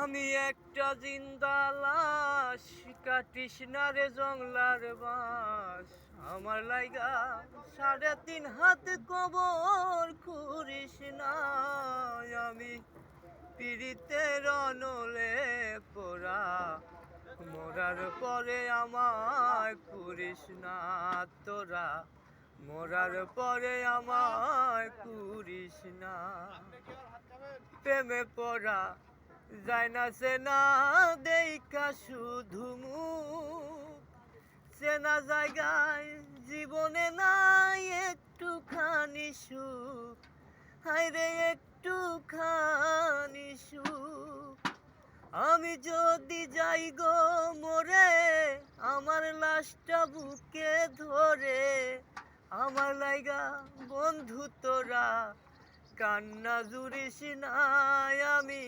আমি একটা জিন্দা লাশ, কাটিস না রে জংলার বাস। আমার লাইগা 3.5 হাত কবর খুঁড়িস না। আমি পীড়িতের অনলে পোড়া, মরার পরে আমায় পুরিস না তোরা। মরার পরে আমায় পুরিস না। প্রেমে পড়া যায় না চেনা দেখা শুধু মুখ। চেনা জায়গায় জীবনে নাই একটুখানি সুখ। হায়রে একটুখানি সুখ। আমি যদি যাই গো মরে, আমার লাশটা বুকে ধরে। আমার লাইগা বন্ধু তোরা কান্না জুড়িস না। আমি